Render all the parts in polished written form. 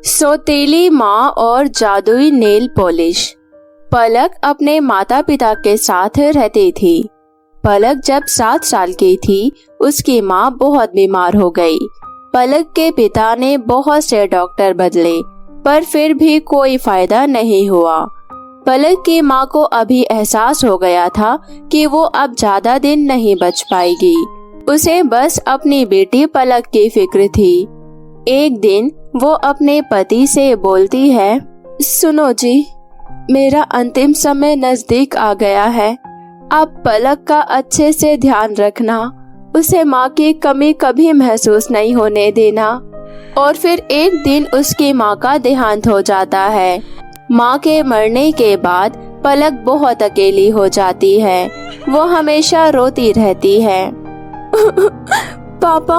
सौतेली माँ और जादुई नेल पॉलिश। पलक अपने माता पिता के साथ रहती थी। पलक जब 7 साल की थी, उसकी माँ बहुत बीमार हो गई। पलक के पिता ने बहुत से डॉक्टर बदले, पर फिर भी कोई फायदा नहीं हुआ। पलक की माँ को अभी एहसास हो गया था कि वो अब ज्यादा दिन नहीं बच पाएगी। उसे बस अपनी बेटी पलक की फिक्र थी। एक दिन वो अपने पति से बोलती है, सुनो जी, मेरा अंतिम समय नजदीक आ गया है। आप पलक का अच्छे से ध्यान रखना, उसे माँ की कमी कभी महसूस नहीं होने देना। और फिर एक दिन उसकी माँ का देहांत हो जाता है। माँ के मरने के बाद पलक बहुत अकेली हो जाती है। वो हमेशा रोती रहती है। पापा,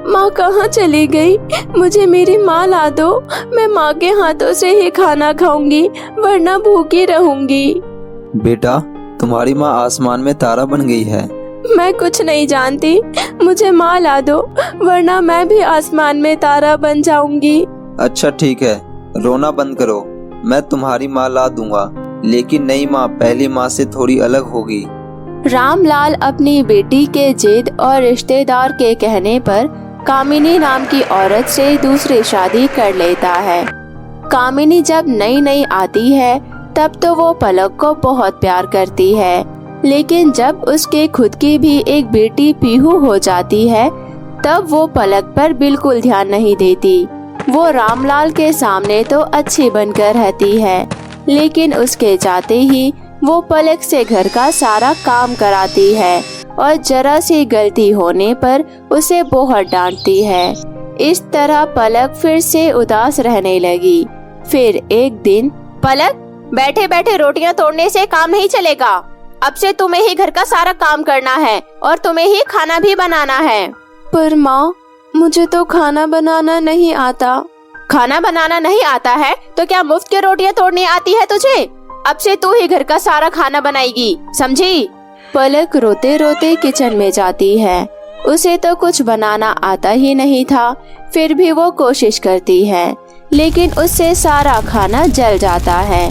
माँ कहाँ चली गई? मुझे मेरी माँ ला दो। मैं माँ के हाथों से ही खाना खाऊंगी, वरना भूखी रहूंगी। बेटा, तुम्हारी माँ आसमान में तारा बन गई है। मैं कुछ नहीं जानती, मुझे माँ ला दो, वरना मैं भी आसमान में तारा बन जाऊंगी। अच्छा ठीक है, रोना बंद करो, मैं तुम्हारी माँ ला दूंगा, लेकिन नई माँ पहली माँ से थोड़ी अलग होगी। रामलाल अपनी बेटी के जिद और रिश्तेदार के कहने पर कामिनी नाम की औरत से दूसरी शादी कर लेता है। कामिनी जब नई नई आती है तब तो वो पलक को बहुत प्यार करती है, लेकिन जब उसके खुद की भी एक बेटी पीहू हो जाती है तब वो पलक पर बिल्कुल ध्यान नहीं देती। वो रामलाल के सामने तो अच्छी बनकर रहती है, लेकिन उसके जाते ही वो पलक से घर का सारा काम कराती है और जरा सी गलती होने पर उसे बहुत डांटती है। इस तरह पलक फिर से उदास रहने लगी। फिर एक दिन, पलक, बैठे बैठे रोटियां तोड़ने से काम नहीं चलेगा। अब से तुम्हें ही घर का सारा काम करना है और तुम्हें ही खाना भी बनाना है। पर माँ, मुझे तो खाना बनाना नहीं आता। खाना बनाना नहीं आता है तो क्या मुफ्त की रोटियां तोड़नी आती है तुझे? अब से तू ही घर का सारा खाना बनाएगी, समझी? पलक रोते रोते किचन में जाती है। उसे तो कुछ बनाना आता ही नहीं था, फिर भी वो कोशिश करती है, लेकिन उससे सारा खाना जल जाता है।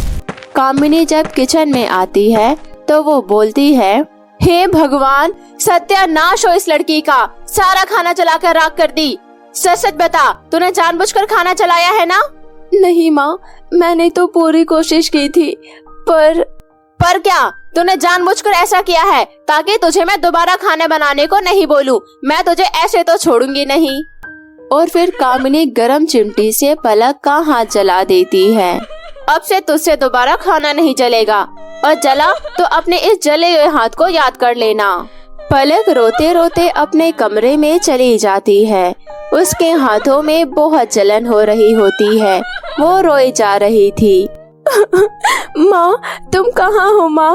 कामिनी जब किचन में आती है तो वो बोलती है, हे भगवान, सत्यानाश हो इस लड़की का, सारा खाना जलाकर राख कर दी। सच सच बता, तूने जानबूझकर खाना जलाया है ना? नहीं माँ, मैंने तो पूरी कोशिश की थी, पर क्या? तूने जानबूझकर ऐसा किया है ताकि तुझे मैं दोबारा खाना बनाने को नहीं बोलूं। मैं तुझे ऐसे तो छोड़ूंगी नहीं। और फिर कामिनी गरम चिमटी से पलक का हाथ जला देती है। अब से तुझसे दोबारा खाना नहीं जलेगा, और जला तो अपने इस जले हुए हाथ को याद कर लेना। पलक रोते रोते अपने कमरे में चली जाती है। उसके हाथों में बहुत जलन हो रही होती है। वो रोई जा रही थी। माँ, तुम कहाँ हो माँ?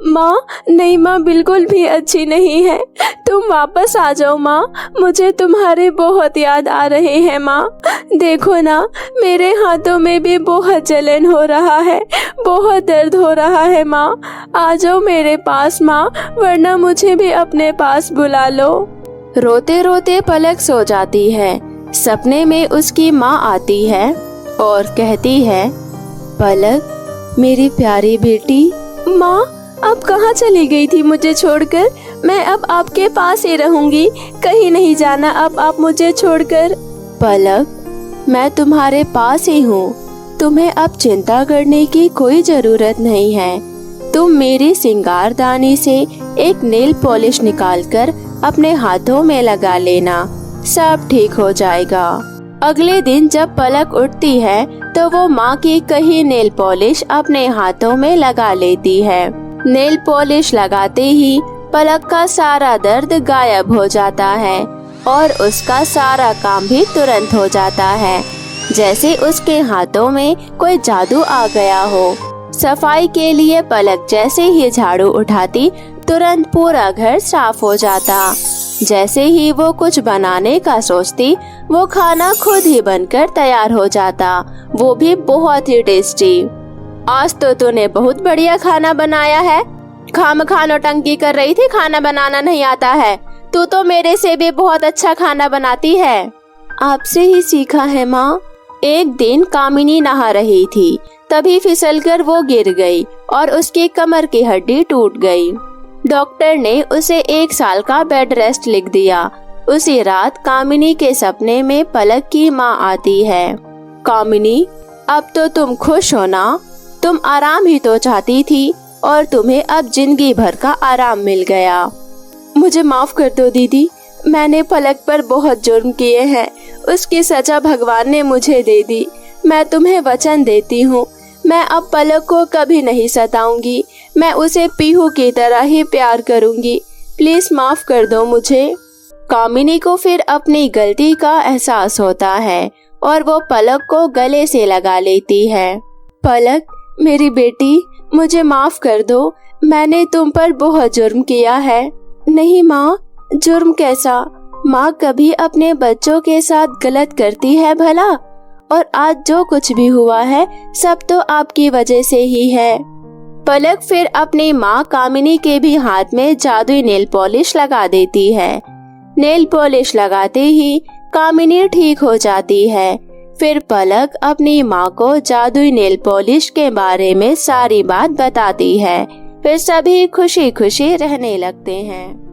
माँ, नहीं माँ, बिल्कुल भी अच्छी नहीं है। तुम वापस आ जाओ माँ, मुझे तुम्हारे बहुत याद आ रहे हैं माँ। देखो ना, मेरे हाथों में भी बहुत जलन हो रहा है, बहुत दर्द हो रहा है माँ। आ जाओ मेरे पास माँ, वरना मुझे भी अपने पास बुला लो। रोते रोते पलक सो जाती है। सपने में उसकी माँ आती है और कहती है, पलक, मेरी प्यारी बेटी। माँ, अब कहाँ चली गई थी मुझे छोड़कर? मैं अब आपके पास ही रहूंगी, कहीं नहीं जाना अब आप मुझे छोड़कर। पलक, मैं तुम्हारे पास ही हूँ, तुम्हें अब चिंता करने की कोई जरूरत नहीं है। तुम मेरी सिंगारदानी से एक नेल पॉलिश निकालकर अपने हाथों में लगा लेना, सब ठीक हो जाएगा। अगले दिन जब पलक उठती है तो वो माँ की कही नेल पॉलिश अपने हाथों में लगा लेती है। नेल पॉलिश लगाते ही पलक का सारा दर्द गायब हो जाता है और उसका सारा काम भी तुरंत हो जाता है, जैसे उसके हाथों में कोई जादू आ गया हो। सफाई के लिए पलक जैसे ही झाड़ू उठाती, तुरंत पूरा घर साफ हो जाता। जैसे ही वो कुछ बनाने का सोचती, वो खाना खुद ही बनकर तैयार हो जाता, वो भी बहुत ही टेस्टी। आज तो तूने बहुत बढ़िया खाना बनाया है। खामखा नौटंकी कर रही थी, खाना बनाना नहीं आता है। तू तो मेरे से भी बहुत अच्छा खाना बनाती है। आपसे ही सीखा है माँ। एक दिन कामिनी नहा रही थी, तभी फिसलकर वो गिर गई और उसकी कमर की हड्डी टूट गई। डॉक्टर ने उसे 1 साल का बेड रेस्ट लिख दिया। उसी रात कामिनी के सपने में पलक की माँ आती है। कामिनी, अब तो तुम खुश हो ना? तुम आराम ही तो चाहती थी और तुम्हें अब जिंदगी भर का आराम मिल गया। मुझे माफ कर दो दीदी, मैंने पलक पर बहुत जुर्म किए हैं। उसकी सजा भगवान ने मुझे दे दी। मैं तुम्हें वचन देती हूँ, मैं अब पलक को कभी नहीं सताऊंगी। मैं उसे पीहू की तरह ही प्यार करूंगी। प्लीज माफ कर दो मुझे। कामिनी को फिर अपनी गलती का एहसास होता है और वो पलक को गले से लगा लेती है। पलक, मेरी बेटी, मुझे माफ कर दो। मैंने तुम पर बहुत जुर्म किया है। नहीं माँ, जुर्म कैसा? माँ कभी अपने बच्चों के साथ गलत करती है भला? और आज जो कुछ भी हुआ है सब तो आपकी वजह से ही है। पलक फिर अपनी माँ कामिनी के भी हाथ में जादुई नेल पॉलिश लगा देती है। नेल पॉलिश लगाते ही कामिनी ठीक हो जाती है। फिर पलक अपनी माँ को जादुई नेल पॉलिश के बारे में सारी बात बताती है। फिर सभी खुशी खुशी रहने लगते हैं।